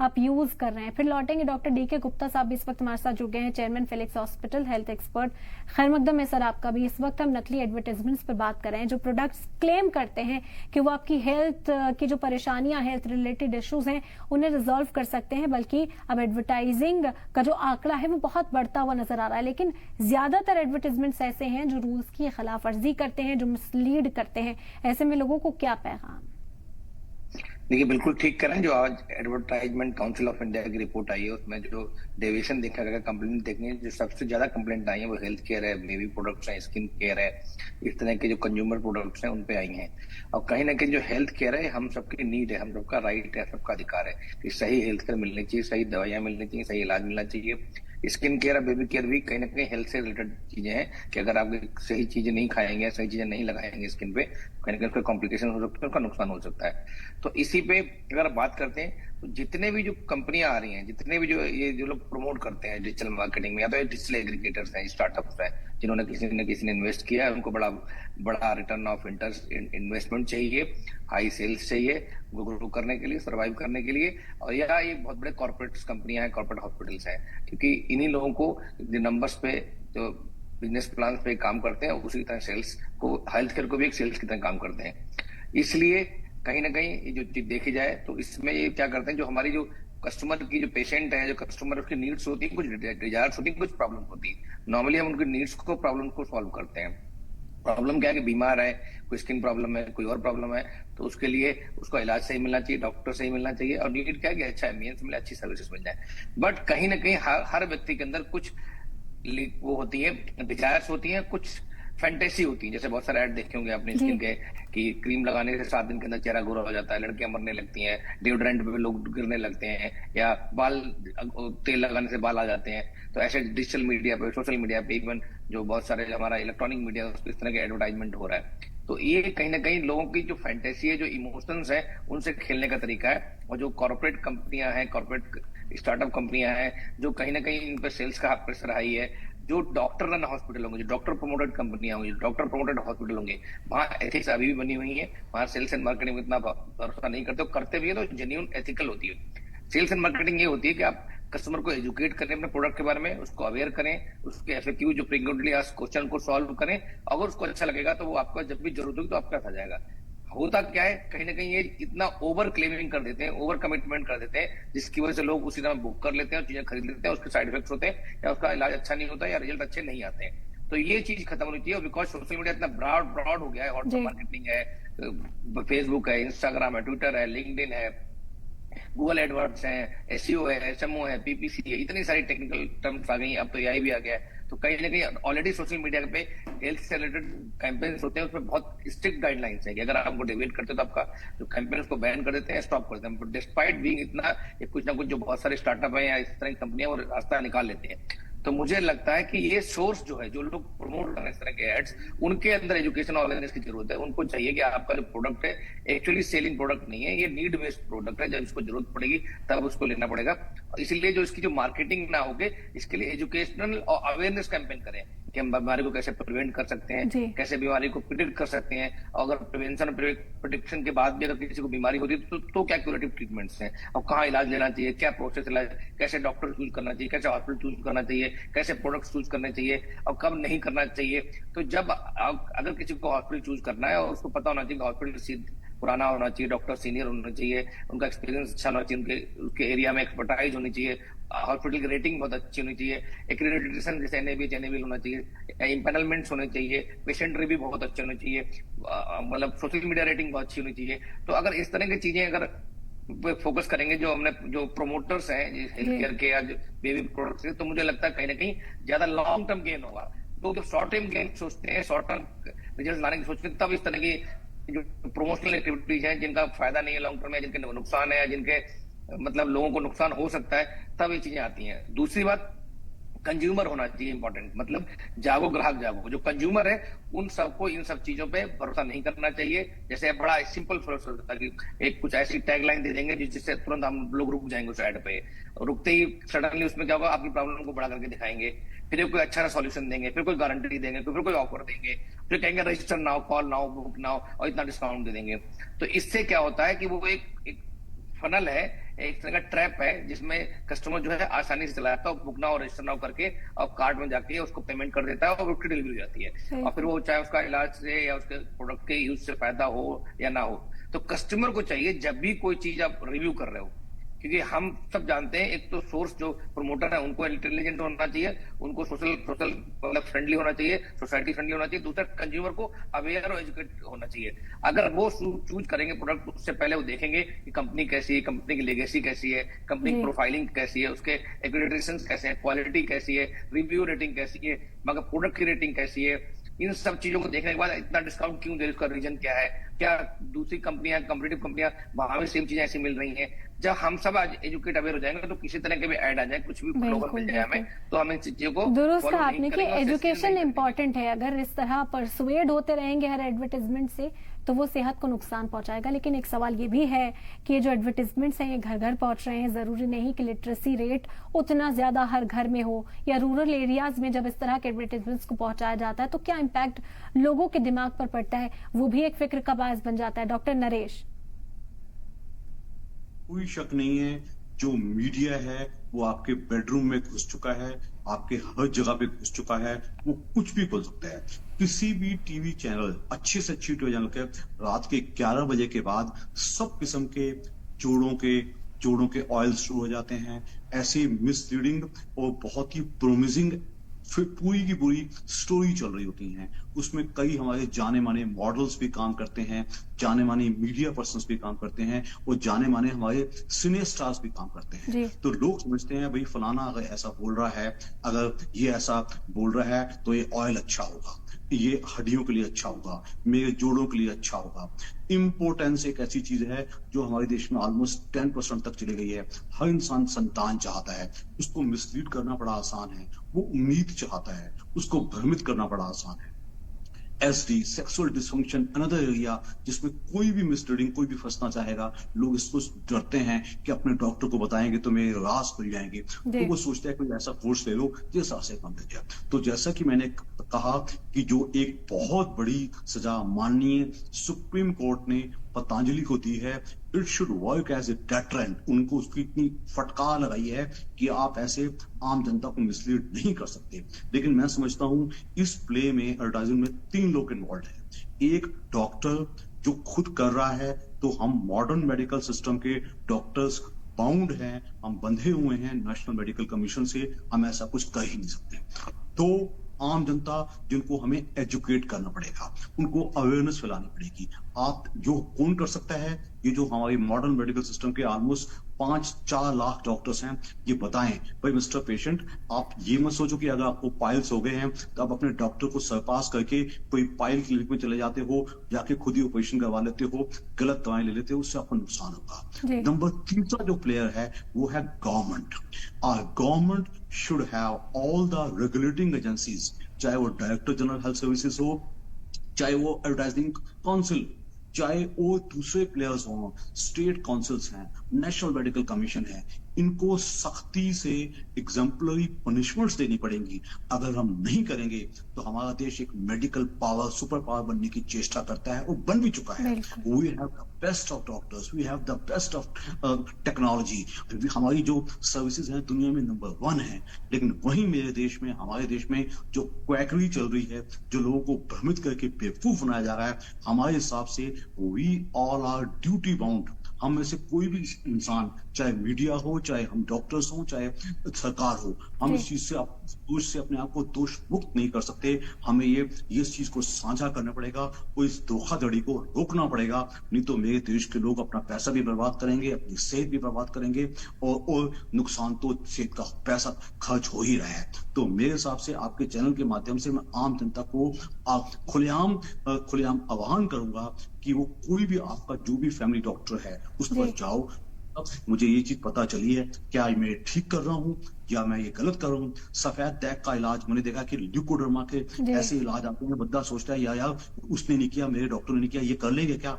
आप यूज कर रहे हैं। फिर लौटेंगे डॉक्टर डी के गुप्ता साहब भी इस वक्त हमारे साथ जुड़ गए हैं, chairman Felix hospital, health expert. खैर मकदम है सर आपका भी। इस वक्त हम नकली एडवर्टाइजमेंट्स पर बात कर रहे हैं, जो प्रोडक्ट्स क्लेम करते हैं कि वो आपकी हेल्थ की जो परेशानियां, हेल्थ रिलेटेड इश्यूज हैं, उन्हें रिजॉल्व कर सकते हैं, बल्कि अब एडवर्टाइजिंग का जो आंकड़ा है वो बहुत बढ़ता हुआ नजर आ रहा है। लेकिन ज्यादातर एडवर्टाइजमेंट्स ऐसे हैं जो रूल्स की खिलाफ वर्जी करते हैं, जो मिसलीड करते हैं। ऐसे में लोगों को क्या पैगाम? देखिए, बिल्कुल ठीक कर रहे हैं। जो आज एडवर्टाइजमेंट काउंसिल ऑफ इंडिया की रिपोर्ट आई है, उसमें जो डेविएशन देखा गया, कंप्लेंट देखनी है, जो सबसे ज्यादा कंप्लेंट आई है वो हेल्थ केयर है, बेबी प्रोडक्ट्स हैं, स्किन केयर है, इस तरह के जो कंज्यूमर प्रोडक्ट्स हैं उन पे आई हैं। और कहीं ना कहीं जो हेल्थ केयर है हम सबकी नीड है, हम सबका राइट है, सबका अधिकार है कि सही हेल्थ केयर मिलनी चाहिए, सही दवाइयां मिलनी चाहिए, सही इलाज मिलना चाहिए। स्किन केयर और बेबी केयर भी कहीं ना कहीं हेल्थ से रिलेटेड चीजें हैं कि अगर आप सही चीजें नहीं खाएंगे, सही चीजें नहीं लगाएंगे स्किन पे, कहीं ना कहीं उसका कॉम्प्लिकेशन हो सकता है, उसका नुकसान हो सकता है। तो इसी पे अगर बात करते हैं तो जितने भी जो कंपनियां आ रही हैं, जितने भी जो लोग प्रमोट करते हैं डिजिटल मार्केटिंग में, या तो डिजिटल एग्रीगेटर्स हैं, स्टार्टअप्स हैं, जिन्होंने किसी ने इन्वेस्ट किया है, उनको बड़ा बड़ा रिटर्न ऑफ इंटरेस्ट इन्वेस्टमेंट चाहिए, हाई सेल्स चाहिए ग्रो करने के लिए, सर्वाइव करने के लिए। और या ये बहुत बड़े कॉर्पोरेट कंपनियां हैं, कॉर्पोरेट हॉस्पिटल्स हैं, क्योंकि इन्हीं लोगों को नंबर्स पे, जो बिजनेस प्लान पे काम करते हैं, उसी तरह सेल्स को, हेल्थ केयर को भी एक सेल्स की तरह काम करते हैं। इसलिए कहीं ना कहीं जो चीज देखी जाए तो इसमें ये क्या करते हैं, जो हमारी जो कस्टमर की, जो पेशेंट है, जो कस्टमर, उसकी नीड्स होती है, कुछ डिजायर्स होती है, कुछ प्रॉब्लम होती है। नॉर्मली हम उनकी नीड्स को, प्रॉब्लम को सॉल्व करते हैं। प्रॉब्लम क्या है कि बीमार है, कोई स्किन प्रॉब्लम है, कोई और प्रॉब्लम है, तो उसके लिए उसको इलाज सही मिलना चाहिए, डॉक्टर सही मिलना चाहिए, और नीड क्या है कि अच्छा एम्बियंस मिले, अच्छी सर्विसेज मिल जाए। बट कहीं ना कहीं हर व्यक्ति के अंदर कुछ वो होती है, डिजायर्स होती है, कुछ फैंटेसी होती है। जैसे बहुत सारे ऐड देखे होंगे आपने स्किन के, कि क्रीम लगाने से 7 दिन के अंदर चेहरा गोरा हो जाता है, लड़कियां मरने लगती हैं, डिओड्रेंट पे लोग गिरने लगते हैं, या बाल, तेल लगाने से बाल आ जाते हैं। तो ऐसे डिजिटल मीडिया पे, सोशल मीडिया पे, इवन जो बहुत सारे हमारा इलेक्ट्रॉनिक मीडिया, उस पर इस तरह के एडवर्टाइजमेंट हो रहा है। तो ये कहीं ना कहीं लोगों की जो फैंटेसी है, जो इमोशंस है, उनसे खेलने का तरीका है। और जो कॉर्पोरेट कंपनियां हैं, कॉर्पोरेट स्टार्टअप कंपनियां हैं, जो कहीं ना कहीं इन पर सेल्स का प्रेशर हाई है, जो डॉक्टर रन हॉस्पिटल होंगे, जो डॉक्टर प्रोमोटेड कंपनियां होंगी, डॉक्टर प्रोमोटेड हॉस्पिटल होंगे, वहां एथिक्स अभी भी बनी हुई है। वहां सेल्स एंड मार्केटिंग में इतना भरोसा नहीं करते, करते भी है तो जेन्युइन एथिकल होती है। सेल्स एंड मार्केटिंग ये होती है कि आप कस्टमर को एजुकेट करें अपने प्रोडक्ट के बारे में, उसको अवेयर करें, उसके एफएक्यू जो फ्रीक्वेंटली आस्क्ड क्वेश्चन को सॉल्व करें। अगर उसको अच्छा लगेगा तो वो आपका जब भी जरूरत होगी तो आपके पास आ जाएगा। होता क्या है, कहीं ना कहीं ये इतना ओवर क्लेमिंग कर देते हैं, ओवर कमिटमेंट कर देते हैं, जिसकी वजह से लोग उसी तरह बुक कर लेते हैं और चीजें खरीद लेते हैं, उसके साइड इफेक्ट्स होते हैं, या उसका इलाज अच्छा नहीं होता, या रिजल्ट अच्छे नहीं आते हैं। तो ये चीज खत्म होनी चाहिए। बिकॉज सोशल मीडिया इतना ब्रॉड हो गया है, व्हाट्सएप मार्केटिंग है, फेसबुक है, इंस्टाग्राम है, ट्विटर है, लिंक्डइन है, गूगल एडवर्ड्स हैं, एसईओ है, एसएमओ है, पीपीसी है, इतनी सारी टेक्निकल टर्म्स आ गई, अब तो एआई भी आ गया है। तो कहीं ना कहीं ऑलरेडी सोशल मीडिया पे हेल्थ से रिलेटेड कैंपेन्स होते हैं, उसमें बहुत स्ट्रिक्ट गाइडलाइंस है कि अगर आप उनको डेविएट करते हो तो आपका जो कैंपेन उसको बैन कर देते हैं, स्टॉप कर देते हैं। डिस्पाइट बीइंग इतना, कुछ ना कुछ जो बहुत सारे स्टार्टअप है या इस तरह की कंपनियां वो रास्ता निकाल लेते हैं। तो मुझे लगता है कि ये सोर्स जो है, जो लोग प्रमोट कर रहे हैं इस तरह के एड्स, उनके अंदर एजुकेशन और अवेयरनेस की जरूरत है। उनको चाहिए कि आपका जो प्रोडक्ट है एक्चुअली सेलिंग प्रोडक्ट नहीं है, ये नीड बेस्ड प्रोडक्ट है, जब इसको जरूरत पड़ेगी तब उसको लेना पड़ेगा। इसीलिए जो इसकी जो मार्केटिंग ना होगे, इसके लिए एजुकेशनल और अवेयरनेस कैंपेन करें कि हम बीमारी को कैसे प्रिवेंट कर सकते हैं, कैसे बीमारी को प्रिडिक्ट कर सकते हैं, और अगर प्रिवेंशन और प्रिडिक्शन के बाद भी अगर किसी को बीमारी होती है तो क्या क्यूरेटिव ट्रीटमेंट्स हैं, और कहाँ इलाज लेना चाहिए, क्या प्रोसेस इलाज, कैसे डॉक्टर चूज करना चाहिए, कैसे हॉस्पिटल चूज करना चाहिए, कैसे प्रोडक्ट चूज करने चाहिए, और कब नहीं करना चाहिए। तो जब अगर किसी को हॉस्पिटल चूज करना है, और उसको पता होना चाहिए कि हॉस्पिटल पुराना होना चाहिए, डॉक्टर सीनियर होना चाहिए, उनका एक्सपीरियंस अच्छा होना चाहिए, उनके एरिया में एक्सपर्टाइज होनी चाहिए, हॉस्पिटल की रेटिंग बहुत अच्छी होनी चाहिए, एक्रेडिटेशन जैसे एनएबी होना चाहिए, इम्पैनलमेंट्स होने चाहिए, पेशेंट रिव्यू बहुत अच्छे होने चाहिए, मतलब सोशल मीडिया रेटिंग बहुत अच्छी होनी चाहिए। तो अगर इस तरह की चीजें अगर फोकस करेंगे, जो प्रोमोटर्स हैं हेल्थ केयर के या बेबी प्रोडक्ट्स के, तो मुझे लगता है कहीं ना कहीं ज्यादा लॉन्ग टर्म गेन होगा। तो शॉर्ट टर्म गेन सोचते हैं, शॉर्ट टर्म रिजल्ट लाने की सोचते हैं, तब इस तरह की जो प्रमोशनल एक्टिविटीज हैं जिनका फायदा नहीं है लॉन्ग टर्म में, जिनके नुकसान है, या जिनके मतलब लोगों को नुकसान हो सकता है, तब ये चीजें आती हैं। दूसरी बात, कंज्यूमर होना चाहिए इंपॉर्टेंट, मतलब जागो ग्राहक जागो। जो कंज्यूमर है उन सबको इन सब चीजों पे भरोसा नहीं करना चाहिए। जैसे बड़ा सिंपल प्रोसेस होता है कि एक कुछ ऐसी टैगलाइन दे देंगे जिससे तुरंत हम लोग रुक जाएंगे उस एड पे, रुकते ही सडनली उसमें क्या होगा, आपकी प्रॉब्लम को बड़ा करके दिखाएंगे, फिर कोई अच्छा सॉल्यूशन देंगे, फिर कोई गारंटी देंगे, फिर कोई ऑफर देंगे, फिर कहेंगे register now, call now, book now, और इतना डिस्काउंट दे देंगे। तो इससे क्या होता है कि वो एक फनल है, एक तरह का ट्रैप है जिसमें कस्टमर जो है आसानी से चला जाता है, बुक नाउ रजिस्टर नाउ करके और कार्ड में जाके उसको पेमेंट कर देता है और उसकी डिलीवरी हो जाती है। और फिर वो चाहे उसका इलाज से या उसके प्रोडक्ट के यूज से फायदा हो या ना हो, तो कस्टमर को चाहिए जब भी कोई चीज आप रिव्यू कर रहे हो, क्योंकि हम सब जानते हैं एक तो सोर्स जो प्रमोटर है उनको इंटेलिजेंट होना चाहिए, उनको सोशल सोशल मतलब फ्रेंडली होना चाहिए, सोसाइटी फ्रेंडली होना चाहिए, दूसरा कंज्यूमर को अवेयर और एजुकेट होना चाहिए। अगर वो चूज करेंगे प्रोडक्ट, उससे पहले वो देखेंगे कि कंपनी कैसी है, कंपनी की लेगेसी कैसी है, कंपनी की प्रोफाइलिंग कैसी है, उसके एक्रेडिटेशन कैसे हैं, क्वालिटी कैसी है, रिव्यू रेटिंग कैसी है, मगर प्रोडक्ट की रेटिंग कैसी है, इन सब चीजों को देखने के बाद इतना डिस्काउंट क्यों दे रही है, उसका रीजन क्या है, क्या दूसरी कंपनियां कंपीटिटिव कंपनियां वहां भी सेम चीजें ऐसी मिल रही हैं। जब हम सब आज एजुकेट अवेयर हो जाएंगे तो किसी तरह के भी ऐड आ जाए, कुछ भी ग्लोबल मिल जाए हमें, तो हम इन चीजों को दुरुस्त फॉलो आपने नहीं कि करेंगे। एजुकेशन इंपॉर्टेंट है। अगर इस तरह परसुएड होते रहेंगे हर एडवर्टाइजमेंट से तो वो सेहत को नुकसान पहुंचाएगा। लेकिन एक सवाल ये भी है कि ये जो एडवर्टाइजमेंट्स हैं ये घर घर पहुंच रहे हैं, जरूरी नहीं कि लिटरेसी रेट उतना ज्यादा हर घर में हो, या रूरल एरियाज में जब इस तरह के एडवर्टाइजमेंट्स को पहुंचाया जाता है तो क्या इम्पैक्ट लोगों के दिमाग पर पड़ता है, वो भी एक फिक्र का बायस बन जाता है। डॉक्टर नरेश। कोई शक नहीं है, जो मीडिया है वो आपके बेडरूम में घुस चुका है, आपके हर जगह पे घुस चुका है, वो कुछ भी बोल सकता है। किसी भी टीवी चैनल, अच्छे से अच्छी टीवी चैनल के रात के 11 बजे के बाद सब किस्म के जोड़ों के ऑयल शुरू हो जाते हैं। ऐसी मिसलीडिंग और बहुत ही प्रोमिसिंग फिर पूरी की पूरी स्टोरी चल रही होती हैं। उसमें कई हमारे जाने माने मॉडल्स भी काम करते हैं, जाने माने मीडिया पर्सन्स भी काम करते हैं और जाने माने हमारे सिने स्टार्स भी काम करते हैं। तो लोग समझते हैं भाई फलाना अगर ऐसा बोल रहा है, अगर ये ऐसा बोल रहा है तो ये ऑयल अच्छा होगा, ये हड्डियों के लिए अच्छा होगा, मेरे जोड़ों के लिए अच्छा होगा। इम्पोर्टेंस एक ऐसी चीज है जो हमारे देश में ऑलमोस्ट 10% तक चली गई है। हर इंसान संतान चाहता है, उसको मिसलीड करना बड़ा आसान है। वो उम्मीद चाहता है, उसको भ्रमित करना बड़ा आसान है। SD, sexual dysfunction, another area जिसमें कोई भी मिसलीडिंग, कोई भी फंसना चाहेगा, लोग इसको डरते हैं कि अपने डॉक्टर को बताएंगे तो मेरे राज खुल जाएंगे, तो वो सोचते हैं कोई ऐसा कोर्स ले लो जिस से कम मिल जाए। तो जैसा कि मैंने कहा कि जो एक बहुत बड़ी सजा माननीय सुप्रीम कोर्ट ने पतंजलि को दी है, it should work as a deterrent. उनको उसकी इतनी फटकार लगाई है कि आप ऐसे आम जनता को मिसलीड नहीं कर सकते। लेकिन मैं समझता हूं इस प्ले में, एडवर्टाइजिंग में 3 लोग इन्वॉल्व हैं। एक डॉक्टर जो खुद कर रहा है, तो हम मॉडर्न मेडिकल सिस्टम के डॉक्टर्स बाउंड हैं, हम बंधे हुए हैं नेशनल मेडिकल कमीशन से, हम ऐसा कुछ कर ही नहीं सकते। तो आम जनता जिनको हमें एजुकेट करना पड़ेगा, उनको अवेयरनेस फैलानी पड़ेगी। आप जो कौन कर सकता है, ये जो हमारी मॉडर्न मेडिकल सिस्टम के ऑलमोस्ट 5-4 लाख डॉक्टर्स हैं, ये बताएं भाई मिस्टर पेशेंट, आप ये मत सोचो कि अगर आपको पाइल्स हो गए हैं तो आप अपने डॉक्टर को सरपास करके कोई पाइल क्लिनिक में चले जाते हो, जाके खुद ही ऑपरेशन करवा लेते हो, गलत दवाएं ले लेते हो, उससे आपको नुकसान होगा। नंबर 3 जो प्लेयर है वो है government. Our government should have all the regulating agencies, चाहे वो डायरेक्टर जनरल हेल्थ सर्विसेज हो, चाहे वो एडवर्टाइजिंग काउंसिल, चाहे वो दूसरे प्लेयर्स हों, स्टेट काउंसिल्स हैं, नेशनल मेडिकल कमीशन है, इनको सख्ती से एग्जाम्पलरी पनिशमेंट्स देनी पड़ेंगी। अगर हम नहीं करेंगे तो हमारा देश एक मेडिकल पावर, सुपर पावर बनने की चेष्टा करता है और बन भी चुका है। We have the best of doctors, we have the best of technology, हमारी जो सर्विसेज हैं दुनिया में नंबर 1 है। लेकिन वहीं मेरे देश में, हमारे देश में जो क्वैकरी चल रही है, जो लोगों को भ्रमित करके बेवकूफ बनाया जा रहा है, हमारे हिसाब से we all are duty bound. हम में से कोई भी इंसान, चाहे मीडिया हो, चाहे हम डॉक्टर्स हो, चाहे सरकार हो, हम इस चीज से दोष से अपने आप को दोष मुक्त नहीं कर सकते। हमें ये इस चीज को साझा करना पड़ेगा, और इस धोखाधड़ी को रोकना पड़ेगा। नहीं तो मेरे देश के लोग अपना पैसा भी बर्बाद करेंगे, अपनी सेहत भी बर्बाद करेंगे, और नुकसान तो सेहत का पैसा खर्च हो ही रहा है। तो मेरे हिसाब से आपके चैनल के माध्यम से मैं आम जनता को खुलेआम आह्वान करूंगा कि वो कोई भी आपका जो भी फैमिली डॉक्टर है उस पर जाओ। अब मुझे ये चीज पता चली है, क्या मैं ठीक कर रहा हूँ या मैं ये गलत कर रहा हूँ। सफेद दाग का इलाज मैंने देखा कि ल्यूकोडर्मा के ऐसे इलाज आते हैं, बंदा सोचता है यार उसने नहीं किया, मेरे डॉक्टर ने नहीं किया, ये कर लेंगे क्या।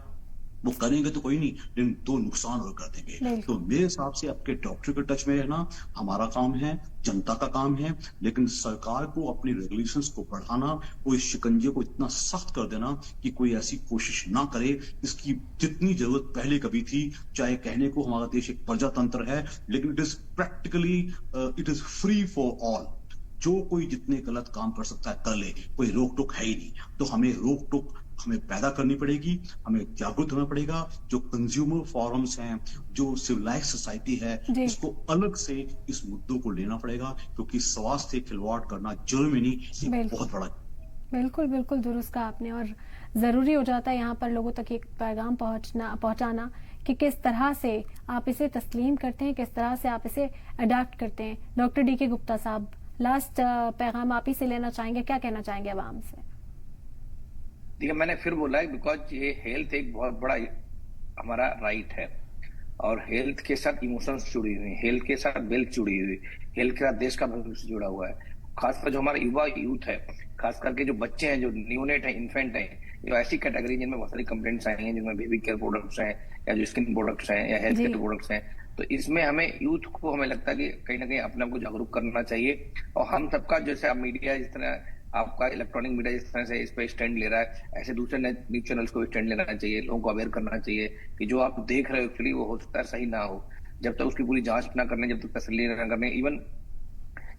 वो करेंगे तो कोई नहीं, लेकिन दो नुकसान और कर देंगे। तो मेरे हिसाब से आपके डॉक्टर के टच में रहना हमारा काम है, जनता का काम है, लेकिन सरकार को अपनी रेगुलेशंस को बढ़ाना, वो इस शिकंजे को इतना सख्त कर देना कि कोई ऐसी कोशिश ना करे। इसकी जितनी जरूरत पहले कभी थी, चाहे कहने को हमारा देश एक प्रजातंत्र है, लेकिन it is practically it is free for all. जो कोई जितने गलत काम कर सकता है कर ले, कोई रोक टोक है ही नहीं। तो हमें रोक टोक हमें पैदा करनी पड़ेगी, हमें जागरूक होना पड़ेगा। जो कंज्यूमर फोरम्स हैं, जो सिविलाइज सोसाइटी है, इसको अलग से इस मुद्दों को लेना पड़ेगा, क्योंकि स्वास्थ्य से खिलवाड़ करना जुर्म ही नहीं, बहुत बड़ा। बिल्कुल बिल्कुल दुरुस्त कहा आपने। और जरूरी हो जाता है यहाँ पर लोगों तक एक पैगाम पहुंचाना कि किस तरह से आप इसे तस्लीम करते हैं, किस तरह से आप इसे अडॉप्ट करते हैं। डॉक्टर डी के गुप्ता साहब, लास्ट पैगाम आप ही से लेना चाहेंगे, क्या कहना चाहेंगे आवाम से? देखिए, मैंने फिर बोला है, बिकॉज ये हेल्थ एक बहुत बड़ा हमारा राइट है, और हेल्थ के साथ इमोशंस जुड़ी हुई, हेल्थ के साथ वेल्थ जुड़ी हुई, हेल्थ के साथ देश का भविष्य जुड़ा हुआ है। खासकर जो हमारा युवा यूथ है, खास करके जो बच्चे हैं, जो न्यूनेट है, इन्फेंट है, जो ऐसी कैटेगरी जिनमें बहुत सारी कंप्लेंट्स आई हैं, जिनमें बेबी केयर प्रोडक्ट्स हैं, या जो स्किन प्रोडक्ट्स हैं, या हेल्थ केयर प्रोडक्ट्स हैं, तो इसमें हमें यूथ को, हमें लगता है कि कहीं ना कहीं अपने आप को जागरूक करना चाहिए। और हम सबका, जैसे अब मीडिया जिस तरह, आपका इलेक्ट्रॉनिक मीडिया जिस तरह से इस पे स्टैंड ले रहा है, ऐसे दूसरे न्यूज चैनल्स को भी स्टैंड लेना चाहिए। लोगों को अवेयर करना चाहिए कि जो आप देख रहे हो एक्चुअली वो हो सकता है सही ना हो। जब तक उसकी पूरी जांच ना करने, जब तक तसल्ली ना करने, इवन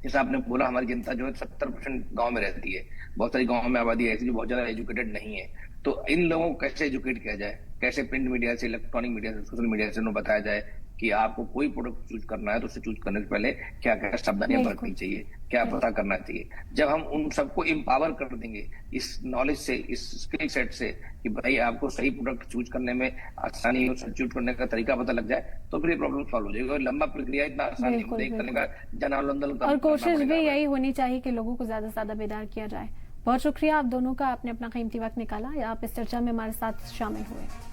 जैसा आपने बोला, हमारी जनता जो है 70% गांव में रहती है। बहुत सारी गांव में आबादी ऐसी जो बहुत ज्यादा एजुकेटेड नहीं है। तो इन लोगों को कैसे एजुकेट किया जाए, कैसे प्रिंट मीडिया से, इलेक्ट्रॉनिक मीडिया से, सोशल मीडिया से उन्हें बताया जाए कि आपको कोई प्रोडक्ट चूज करना है तो उसे चूज करने से पहले क्या क्या सावधानियां बरतनी चाहिए, क्या पता करना चाहिए। जब हम उन सबको एम्पावर कर देंगे इस नॉलेज से, इस स्किल सेट से, कि भाई आपको सही प्रोडक्ट चूज करने में आसानी हो, सब्स्टिट्यूट करने का तरीका पता लग जाए, तो फिर ये प्रॉब्लम सॉल्व हो जाएगी। और लंबा प्रक्रिया इतना आसान नहीं होता, एक तरह का जन आंदोलन। और कोशिश भी यही होनी चाहिए कि लोगों को ज्यादा से ज्यादा बेदार किया जाए। बहुत शुक्रिया आप दोनों का, आपने अपना कीमती वक्त निकाला, आप इस चर्चा में हमारे साथ शामिल हुए।